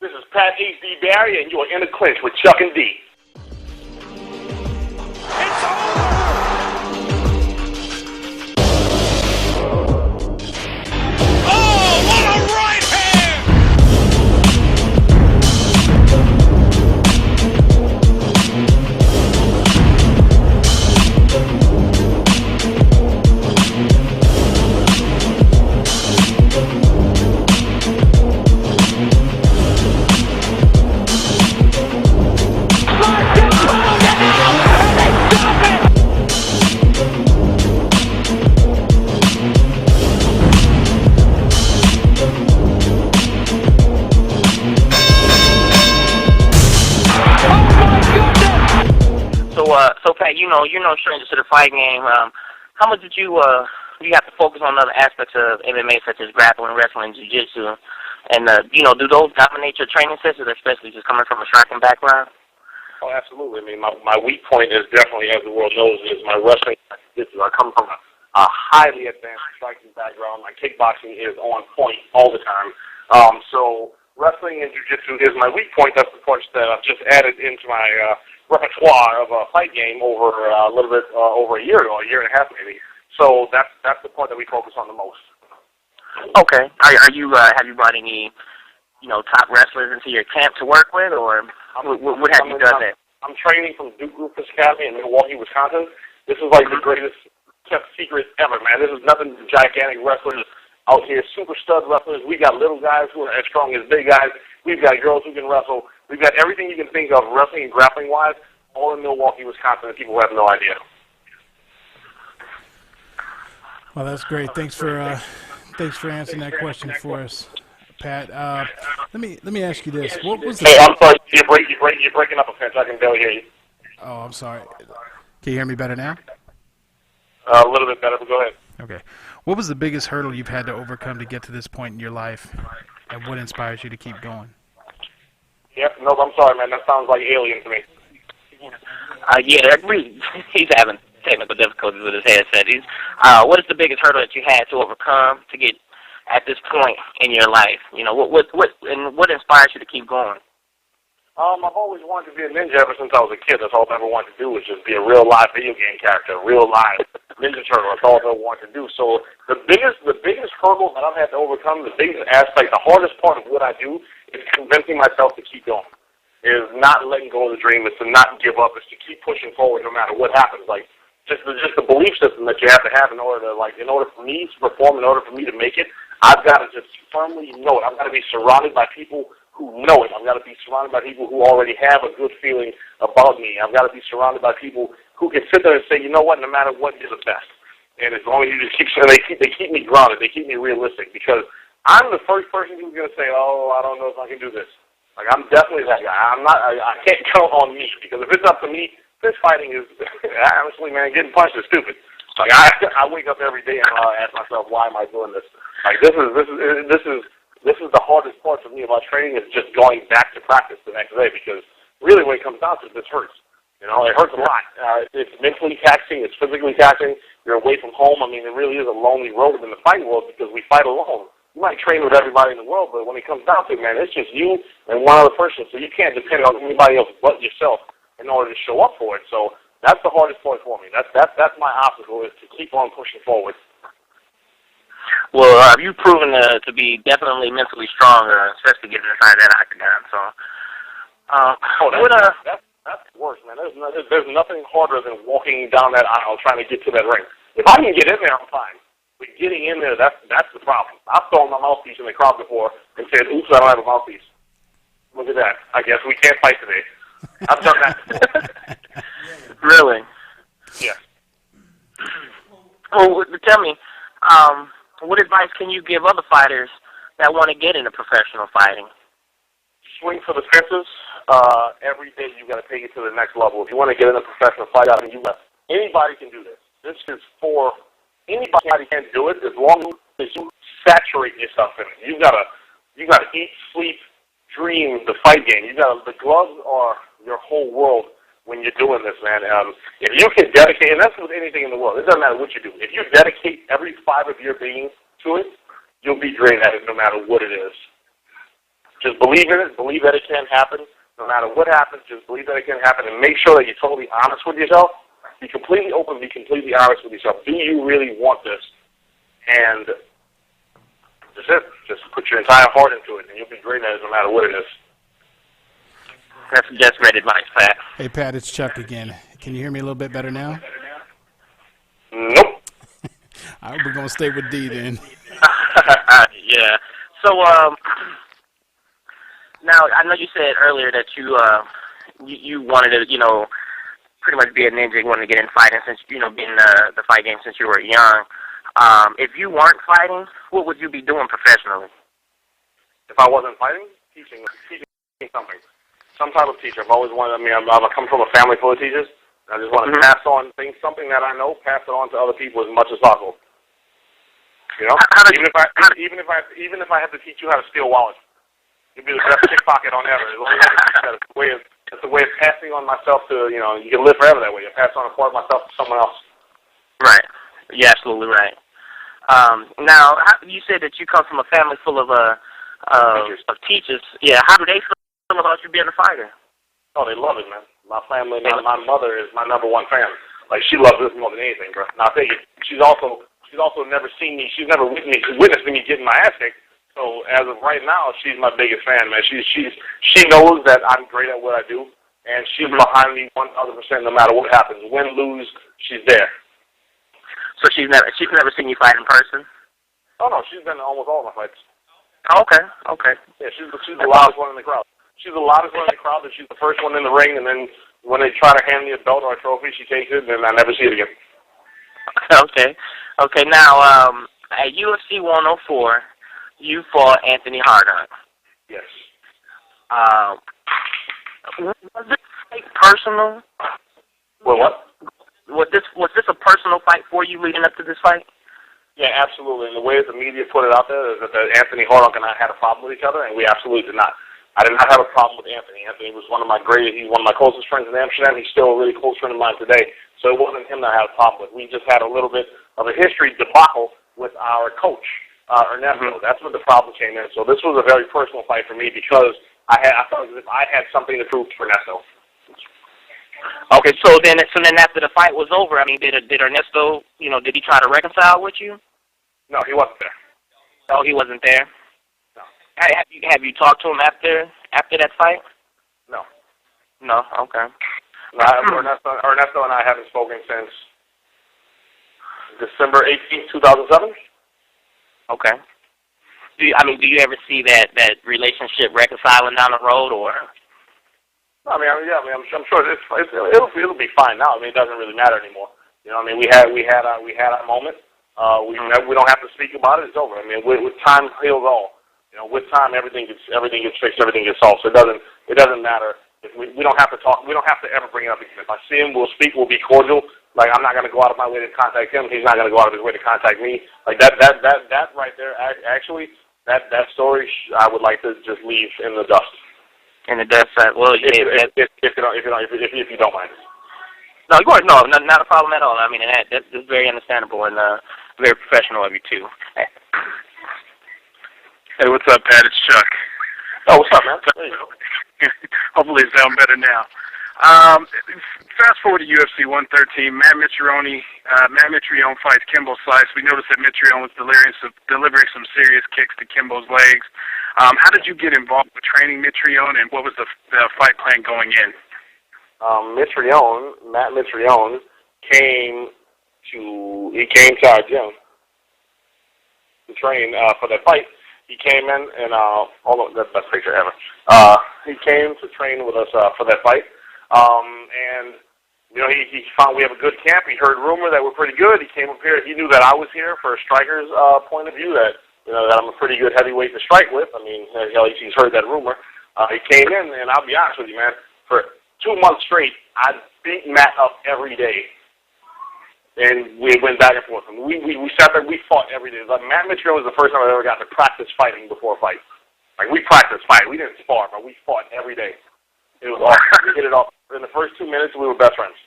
This is Pat H.D. Barry, and you are in the clinch with Chuck and D. It's over! Oh, what a right hand! So Pat, you're no stranger to the fight game. How much did you have to focus on other aspects of MMA such as grappling, wrestling, jiu-jitsu, and do those dominate your training sessions, especially just coming from a striking background? Oh, absolutely. I mean, my weak point is definitely, as the world knows, is my wrestling. I come from a highly advanced striking background. My kickboxing is on point all the time. So wrestling and jiu-jitsu is my weak point. That's the point that I've just added into my repertoire of a fight game over a little bit over a year ago, a year and a half maybe. So that's the point that we focus on the most. Okay. Are you have you brought any top wrestlers into your camp to work with, or what have you done there? I'm training from Duke Rufus Academy in Milwaukee, Wisconsin. This is like the greatest kept secret ever, man. This is nothing gigantic wrestlers out here, super stud wrestlers. We got little guys who are as strong as big guys. We've got girls who can wrestle. We've got everything you can think of wrestling and grappling-wise, all in Milwaukee, Wisconsin, and people have no idea. Well, that's great. Thanks for answering that question for us, Pat. Let me ask you this: what was the? Hey, I'm sorry, you're breaking up a pinch. I can barely hear you. Oh, I'm sorry. Can you hear me better now? A little bit better, but go ahead. Okay. What was the biggest hurdle you've had to overcome to get to this point in your life, and what inspires you to keep going? Yep. Nope. I'm sorry, man. That sounds like alien to me. He's having technical difficulties with his headset. What is the biggest hurdle that you had to overcome to get at this point in your life? What inspires you to keep going? I've always wanted to be a ninja ever since I was a kid. That's all I ever wanted to do was just be a real live video game character, a real live Ninja Turtle. That's all I ever wanted to do. So the biggest hurdle that I've had to overcome, the biggest aspect, the hardest part of what I do is convincing myself to keep going. Is not letting go of the dream. Is to not give up. Is to keep pushing forward no matter what happens. Like just the belief system that you have to have in order for me to perform, in order for me to make it. I've got to just firmly know it. I've got to be surrounded by people who know it. I've got to be surrounded by people who already have a good feeling about me. I've got to be surrounded by people who can sit there and say, you know what, no matter what, you're the best. And as long as you just they keep me grounded, they keep me realistic, because I'm the first person who's going to say, oh, I don't know if I can do this. Like, I'm definitely that guy. I can't count on me, because if it's up to me, fist fighting is, honestly, man, getting punched is stupid. Like, I wake up every day and I ask myself, why am I doing this? Like, this is the hardest part for me about training, is just going back to practice the next day, because really when it comes down to it, this hurts. You know, it hurts a lot. It's mentally taxing. It's physically taxing. You're away from home. I mean, it really is a lonely road in the fighting world, because we fight alone. You might train with everybody in the world, but when it comes down to it, man, it's just you and one other person, so you can't depend on anybody else but yourself in order to show up for it. So that's the hardest part for me. That's my obstacle, is to keep on pushing forward. Well, you've proven to be definitely mentally strong, especially getting inside that octagon. So, that's worse, man. There's nothing harder than walking down that aisle trying to get to that ring. If I can get in there, I'm fine. But getting in there, that's the problem. I've thrown my mouthpiece in the crowd before and said, oops, I don't have a mouthpiece. Look at that. I guess we can't fight today. I've done that before. Really? Yeah. Well, tell me, what advice can you give other fighters that want to get into professional fighting? Swing for the fences. Every day you got to take it to the next level. If you want to get into professional fight out in the U.S., anybody can do this. This is for anybody can do it, as long as you saturate yourself in it. You gotta eat, sleep, dream the fight game. The gloves are your whole world when you're doing this, man. If you can dedicate, and that's with anything in the world, it doesn't matter what you do. If you dedicate every fiber of your being to it, you'll be great at it no matter what it is. Just believe in it. Believe that it can happen. No matter what happens, just believe that it can happen, and make sure that you're totally honest with yourself. Be completely open. Be completely honest with yourself. Do you really want this? And that's it. Just put your entire heart into it, and you'll be great at it no matter what it is. That's just great advice, Pat. Hey, Pat, it's Chuck again. Can you hear me a little bit better now? Nope. All right, we're going to stay with D then. Yeah. So, now, I know you said earlier that you wanted to, pretty much be a ninja. You wanted to get in fighting since, being the fight game since you were young. If you weren't fighting, what would you be doing professionally? If I wasn't fighting, teaching something. Some type of teacher. I've always wanted, I come from a family full of teachers. I just want to pass on something that I know, pass it on to other people as much as possible. Even if I have to teach you how to steal wallets, you'd be the best pickpocket on ever. It's a way of passing on myself to, you can live forever that way. You pass on a part of myself to someone else. Right. You're absolutely right. Now, you said that you come from a family full of teachers. Yeah. How do they feel about you being a fighter? Oh, they love it, man. My family, my mother is my number one fan. Like, she loves this more than anything, bro. Now, I think she's also never seen me. She's never witnessed me getting my ass kicked. So as of right now, she's my biggest fan, man. She knows that I'm great at what I do, and she's behind me 1,000% no matter what happens. Win, lose, she's there. So she's never seen you fight in person? Oh no, she's been to almost all of my fights. Okay. Yeah, she's the loudest one in the crowd. She's the loudest one in the crowd, and she's the first one in the ring. And then when they try to hand me a belt or a trophy, she takes it, and I never see it again. Okay. Now, at UFC 104, you fought Anthony Hardon. Yes. Was this fight personal? Well, what? Was this a personal fight for you leading up to this fight? Yeah, absolutely. And the way that the media put it out there is that Anthony Hardon and I had a problem with each other, and we absolutely did not. I did not have a problem with Anthony. Anthony was he's one of my closest friends in Amsterdam. He's still a really close friend of mine today. So it wasn't him that I had a problem with. We just had a little bit of a history debacle with our coach, Ernesto. That's where the problem came in. So this was a very personal fight for me because I felt as if I had something to prove to Ernesto. Okay, so then after the fight was over, did Ernesto, did he try to reconcile with you? No, he wasn't there. Oh, he wasn't there? No. Have you talked to him after that fight? No. No? Okay. No, Ernesto and I haven't spoken since December 18th, 2007. Okay. Do you ever see that relationship reconciling down the road, or? I'm sure it'll be fine now. It doesn't really matter anymore. We had our moment. We don't have to speak about it. It's over. With time heals all. With time everything gets fixed. Everything gets solved. So it doesn't matter. If we don't have to talk. We don't have to ever bring it up again. If I see him, we'll speak. We'll be cordial. Like, I'm not going to go out of my way to contact him. He's not going to go out of his way to contact me. Like that right there. Actually, that story I would like to just leave in the dust. In the dust side. Well, if you don't mind. No, not a problem at all. That's very understandable and very professional of you too. Hey, what's up, Pat? It's Chuck. Oh, what's up, man? Hopefully it's sound better now. Fast forward to UFC 113. Mitrione fights Kimbo Slice. We noticed that Mitrione was delivering some serious kicks to Kimbo's legs. How did you get involved with training Mitrione, and what was the fight plan going in? Matt Mitrione came to our gym to train for that fight. He came in and that's the best picture ever. He came to train with us for that fight. And he found we have a good camp. He heard rumor that we're pretty good. He came up here. He knew that I was here for a striker's point of view, that I'm a pretty good heavyweight to strike with. At least he's heard that rumor. He came in, and I'll be honest with you, man, for 2 months straight, I beat Matt up every day. And we went back and forth. We sat there, we fought every day. Like, Matt Mitrione was the first time I ever got to practice fighting before a fight. Like, we practiced fighting. We didn't spar, but we fought every day. It was awesome. We hit it off. In the first 2 minutes, we were best friends.